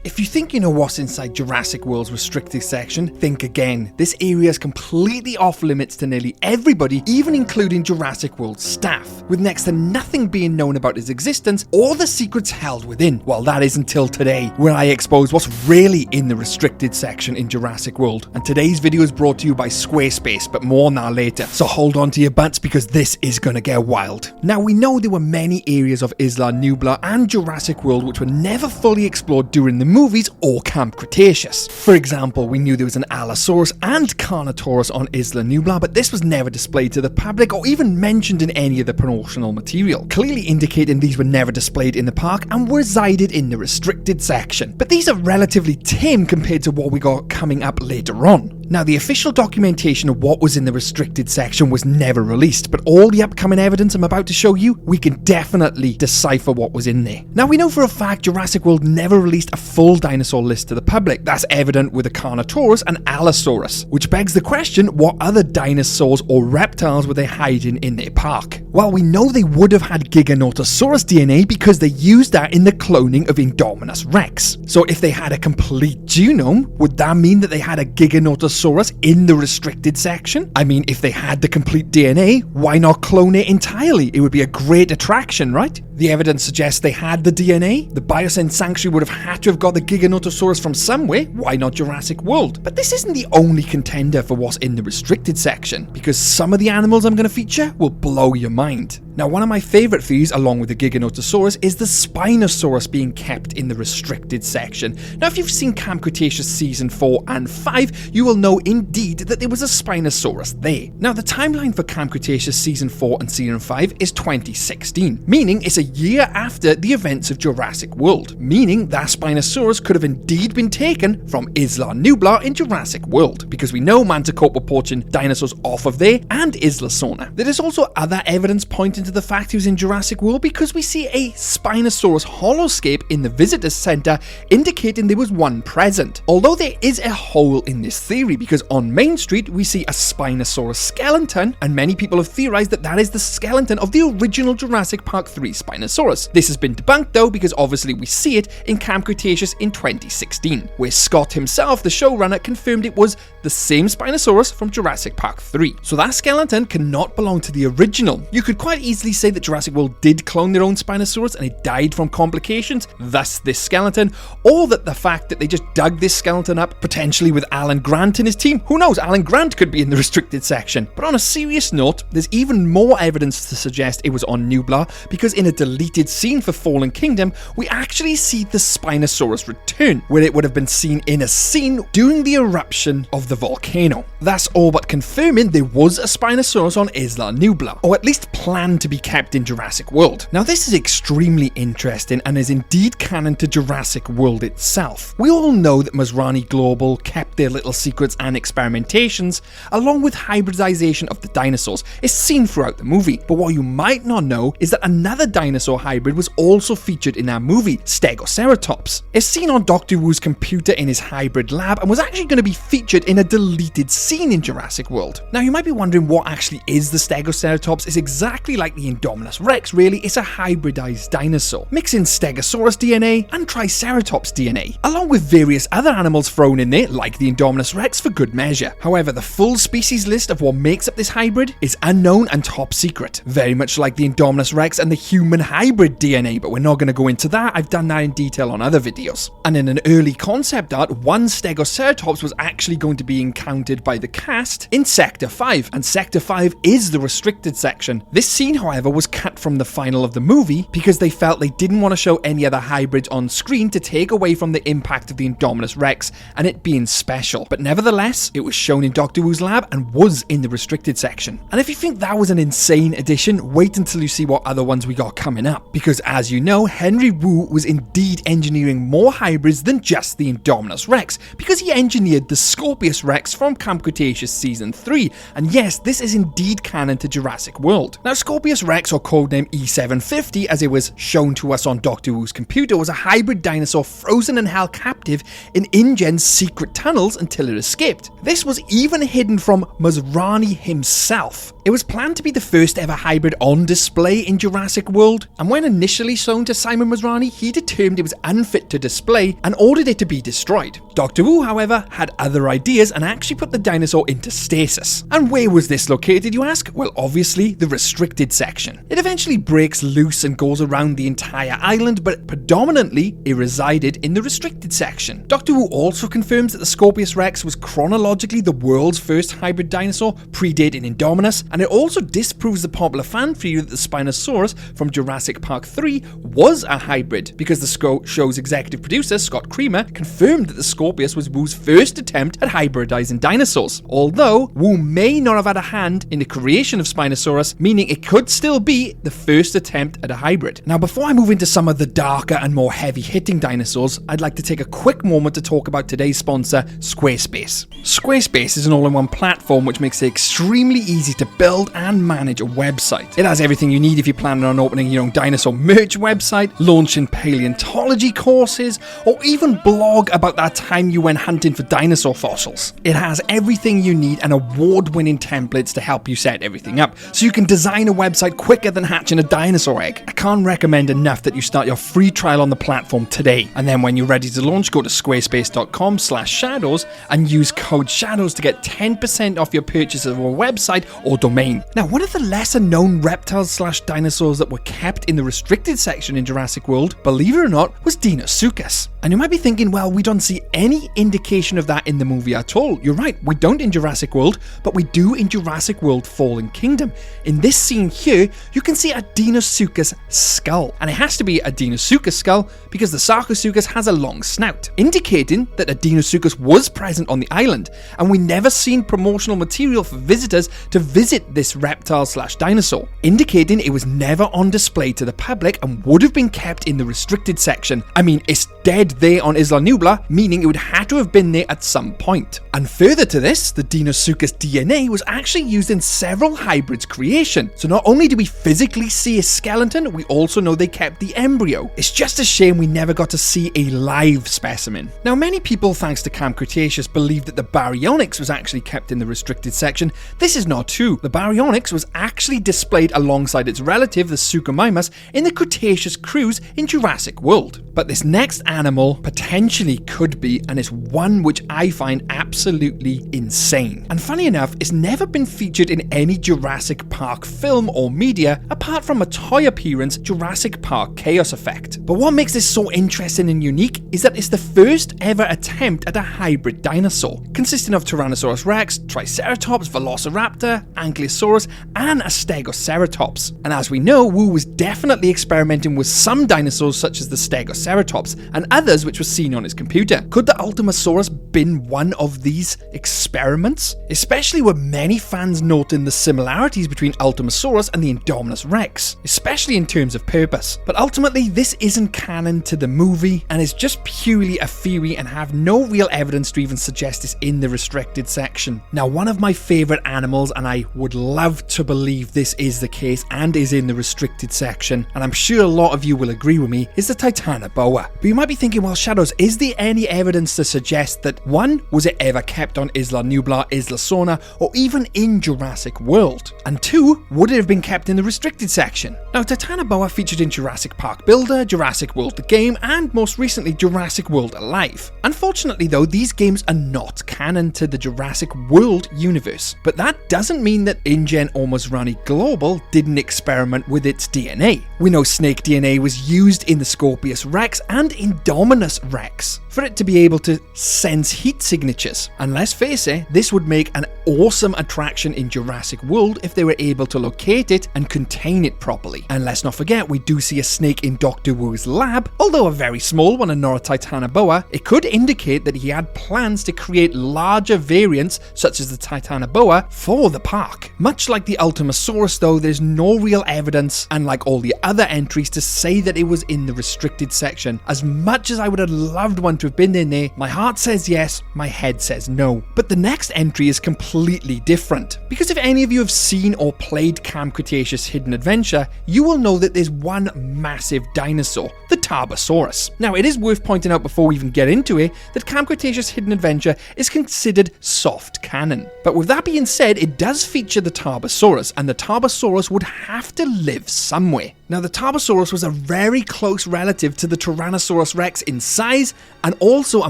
If you think you know what's inside Jurassic World's Restricted Section, think again. This area is completely off limits to nearly everybody, even including Jurassic World staff, with next to nothing being known about its existence or the secrets held within. Well, that is until today, when I expose what's really in the Restricted Section in Jurassic World. And today's video is brought to you by Squarespace, but more on that later. So hold on to your butts because this is gonna get wild. Now, we know there were many areas of Isla Nublar and Jurassic World which were never fully explored during the movies or Camp Cretaceous. For example, we knew there was an Allosaurus and Carnotaurus on Isla Nublar, but this was never displayed to the public or even mentioned in any of the promotional material, clearly indicating these were never displayed in the park and resided in the restricted section. But these are relatively tame compared to what we got coming up later on. Now, the official documentation of what was in the restricted section was never released, but all the upcoming evidence I'm about to show you, we can definitely decipher what was in there. Now, we know for a fact Jurassic World never released a full dinosaur list to the public. That's evident with the Carnotaurus and Allosaurus, which begs the question, what other dinosaurs or reptiles were they hiding in their park? Well, we know they would have had Giganotosaurus DNA because they used that in the cloning of Indominus Rex. So if they had a complete genome, would that mean that they had a Giganotosaurus in the restricted section? I mean, if they had the complete DNA, why not clone it entirely? It would be a great attraction, right? The evidence suggests they had the DNA. The Biosyn Sanctuary would have had to have got the Giganotosaurus from somewhere. Why not Jurassic World? But this isn't the only contender for what's in the restricted section, because some of the animals I'm going to feature will blow your mind. Now, one of my favourite theories, along with the Giganotosaurus, is the Spinosaurus being kept in the restricted section. Now, if you've seen Camp Cretaceous Season 4 and 5, you will know indeed that there was a Spinosaurus there. Now, the timeline for Camp Cretaceous Season 4 and Season 5 is 2016, meaning it's a year after the events of Jurassic World, meaning that Spinosaurus could have indeed been taken from Isla Nublar in Jurassic World, because we know Manticore were poaching dinosaurs off of there and Isla Sorna. There is also other evidence pointing to the fact he was in Jurassic World because we see a Spinosaurus holoscape in the visitors center indicating there was one present. Although there is a hole in this theory because on Main Street we see a Spinosaurus skeleton and many people have theorized that that is the skeleton of the original Jurassic Park 3 Spinosaurus. This has been debunked though because obviously we see it in Camp Cretaceous in 2016 where Scott himself, the showrunner, confirmed it was the same Spinosaurus from Jurassic Park 3. So that skeleton cannot belong to the original. You could quite easily say that Jurassic World did clone their own Spinosaurus and it died from complications, thus this skeleton, or that the fact that they just dug this skeleton up, potentially with Alan Grant in his team. Who knows, Alan Grant could be in the restricted section. But on a serious note, there's even more evidence to suggest it was on Nublar because in a deleted scene for Fallen Kingdom, we actually see the Spinosaurus return, where it would have been seen in a scene during the eruption of the volcano. That's all but confirming there was a Spinosaurus on Isla Nublar, or at least planned to be kept in Jurassic World. Now, this is extremely interesting and is indeed canon to Jurassic World itself. We all know that Masrani Global kept their little secrets and experimentations, along with hybridization of the dinosaurs. It's seen throughout the movie, but what you might not know is that another dinosaur hybrid was also featured in that movie, Stegoceratops. It's seen on Dr. Wu's computer in his hybrid lab and was actually going to be featured in a deleted scene in Jurassic World. Now, you might be wondering what actually is the Stegoceratops. It's exactly like the Indominus Rex, really. It's a hybridized dinosaur, mixing Stegosaurus DNA and Triceratops DNA, along with various other animals thrown in there, like the Indominus Rex for good measure. However, the full species list of what makes up this hybrid is unknown and top secret, very much like the Indominus Rex and the human hybrid DNA, but we're not going to go into that. I've done that in detail on other videos. And in an early concept art, one Stegoceratops was actually going to be encountered by the cast in Sector 5, and Sector 5 is the restricted section. This scene, however, was cut from the final of the movie because they felt they didn't want to show any other hybrids on screen to take away from the impact of the Indominus Rex and it being special. But nevertheless, it was shown in Dr. Wu's lab and was in the restricted section. And if you think that was an insane addition, wait until you see what other ones we got coming up. Because as you know, Henry Wu was indeed engineering more hybrids than just the Indominus Rex, because he engineered the Scorpios Rex from Camp Cretaceous Season 3. And yes, this is indeed canon to Jurassic World. Now, Scorpios Rex, or codename E750, as it was shown to us on Dr. Wu's computer, was a hybrid dinosaur frozen and held captive in InGen's secret tunnels until it escaped. This was even hidden from Masrani himself. It was planned to be the first ever hybrid on display in Jurassic World, and when initially shown to Simon Masrani, he determined it was unfit to display and ordered it to be destroyed. Dr. Wu, however, had other ideas and actually put the dinosaur into stasis. And where was this located, you ask? Well, obviously the restricted section. It eventually breaks loose and goes around the entire island, but predominantly it resided in the restricted section. Dr. Wu also confirms that the Scorpios Rex was chronologically the world's first hybrid dinosaur, predating Indominus, and it also disproves the popular fan theory that the Spinosaurus from Jurassic Park 3 was a hybrid, because the show's executive producer, Scott Creamer, confirmed that the Scorpios was Wu's first attempt at hybridizing dinosaurs, although Wu may not have had a hand in the creation of Spinosaurus, meaning it could still be the first attempt at a hybrid. Now, before I move into some of the darker and more heavy-hitting dinosaurs, I'd like to take a quick moment to talk about today's sponsor, Squarespace. Squarespace is an all-in-one platform which makes it extremely easy to build and manage a website. It has everything you need if you're planning on opening your own dinosaur merch website, launching paleontology courses, or even blog about that time you went hunting for dinosaur fossils. It has everything you need and award-winning templates to help you set everything up, so you can design a website quicker than hatching a dinosaur egg. I can't recommend enough that you start your free trial on the platform today, and then when you're ready to launch, go to squarespace.com/shadows and use code SHADOWS to get 10% off your purchase of a website or domain. Now, one of the lesser known reptiles/dinosaurs that were kept in the restricted section in Jurassic World, believe it or not, was Deinosuchus. And you might be thinking, well, we don't see any indication of that in the movie at all. You're right, we don't in Jurassic World, but we do in Jurassic World Fallen Kingdom. In this scene here, you can see a Deinosuchus skull. And it has to be a Deinosuchus skull because the Sarcosuchus has a long snout, indicating that a Deinosuchus was present on the island, and we never seen promotional material for visitors to visit this reptile/dinosaur, indicating it was never on display to the public and would have been kept in the restricted section. I mean, it's dead there on Isla Nublar, meaning it would have to have been there at some point. And further to this, the Deinosuchus DNA was actually used in several hybrids' creation. So not only do we physically see a skeleton, we also know they kept the embryo. It's just a shame we never got to see a live specimen. Now, many people, thanks to Camp Cretaceous, believe that the Baryonyx was actually kept in the restricted section. This is not true. The Baryonyx was actually displayed alongside its relative, the Suchomimus, in the Cretaceous cruise in Jurassic World. But this next animal potentially could be, and it's one which I find absolutely insane. And funny enough, it's never been featured in any Jurassic Park film or media, apart from a toy appearance, Jurassic Park Chaos Effect. But what makes this so interesting and unique is that it's the first ever attempt at a hybrid dinosaur, consisting of Tyrannosaurus Rex, Triceratops, Velociraptor, Ankylosaurus, and a Stegoceratops. And as we know, Wu was definitely experimenting with some dinosaurs such as the Stegoceratops, and others which were seen on his computer. Could the Ultimasaurus been one of these experiments? Especially with many fans noting the similarities between Ultimasaurus and the Indominus Rex, especially in terms of purpose. But ultimately, this isn't canon to the movie, and is just purely a theory and have no real evidence to even suggest it's in the restricted section. Now, one of my favourite animals, and I would love to believe this is the case and is in the restricted section, and I'm sure a lot of you will agree with me, is the Titanoboa. But you might be thinking, well, Shadows, is there any evidence to suggest that, one, was it ever kept on Isla Nublar, Isla Sorna, or even in Jurassic World? And two, would it have been kept in the restricted section? Now, Titanoboa featured in Jurassic Park Builder, Jurassic World the game, and most recently Jurassic World Alive. Unfortunately though, these games are not canon to the Jurassic World universe, but that doesn't mean that InGen or Masrani Global didn't experiment with its DNA. We know snake DNA was used in the Scorpios Rex and Indominus Rex for it to be able to sense heat signatures. And let's face it, this would make an awesome attraction in Jurassic World if they were able to locate it and contain it properly. And let's not forget, we do see a snake in Dr. Wu's lab, although a very small one and not a Titanoboa. It could indicate that he had plans to create larger variants such as the Titanoboa for the park. Much like the Ultimasaurus though, there's no real evidence, unlike all the other entries, to say that it was in the restricted section. As much as I would have loved one to have been in there, my heart says yes, my head says no. But the next entry is completely different, because if any of you have seen or played Camp Cretaceous Hidden Adventure, you will know that there's one massive dinosaur, the Tarbosaurus. Now, it is worth pointing out before we even get into it that Camp Cretaceous Hidden Adventure is considered soft canon. But with that being said, it does feature feature the Tarbosaurus, and the Tarbosaurus would have to live somewhere. Now, the Tarbosaurus was a very close relative to the Tyrannosaurus Rex in size, and also a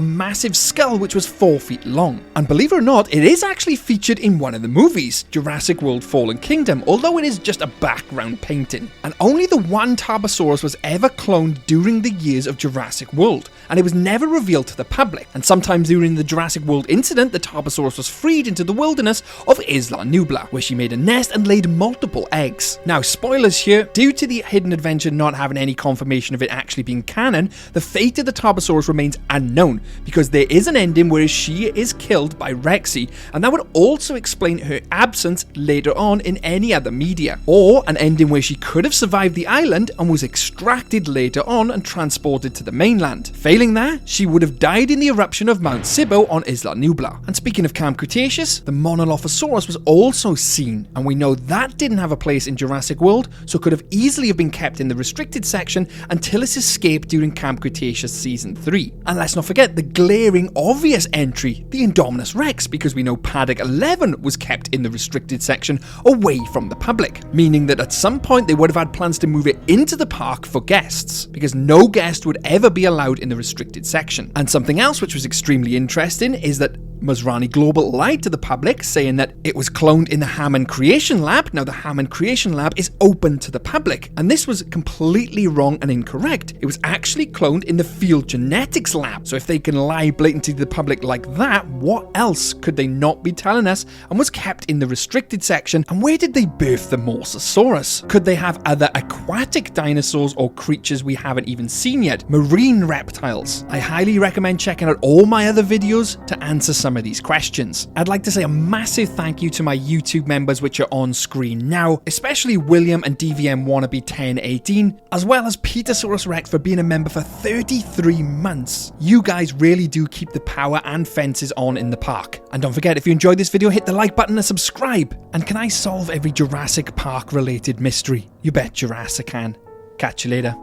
massive skull which was 4 feet long. And believe it or not, it is actually featured in one of the movies, Jurassic World Fallen Kingdom, although it is just a background painting. And only the one Tarbosaurus was ever cloned during the years of Jurassic World, and it was never revealed to the public. And sometime during the Jurassic World incident, the Tarbosaurus was freed into the wilderness of Isla Nublar, where she made a nest and laid multiple eggs. Now, spoilers here, due to the hidden adventure not having any confirmation of it actually being canon, the fate of the Tarbosaurus remains unknown, because there is an ending where she is killed by Rexy, and that would also explain her absence later on in any other media. Or an ending where she could have survived the island and was extracted later on and transported to the mainland. Failing that, she would have died in the eruption of Mount Sibo on Isla Nublar. And speaking of Camp Cretaceous, the Monolophosaurus was also seen, and we know that didn't have a place in Jurassic World, so could have easily have been kept in the restricted section until its escape during Camp Cretaceous Season 3. And let's not forget the glaring obvious entry, the Indominus Rex, because we know Paddock 11 was kept in the restricted section away from the public, meaning that at some point they would have had plans to move it into the park for guests, because no guest would ever be allowed in the restricted section. And something else which was extremely interesting is that Masrani Global lied to the public, saying that it was cloned in the Hammond Creation Lab. Now, the Hammond Creation Lab is open to the public, and this was completely wrong and incorrect. It was actually cloned in the Field Genetics Lab. So if they can lie blatantly to the public like that, what else could they not be telling us and was kept in the restricted section? And where did they birth the Mosasaurus? Could they have other aquatic dinosaurs or creatures we haven't even seen yet? Marine reptiles? I highly recommend checking out all my other videos to answer some of these questions. I'd like to say a massive thank you to my YouTube members which are on screen now, especially William and DVM Wannabe 1018, as well as Petersaurus Rex for being a member for 33 months. You guys really do keep the power and fences on in the park. And don't forget, if you enjoyed this video, hit the like button and subscribe. And can I solve every Jurassic Park related mystery? You bet Jurassic can. Catch you later.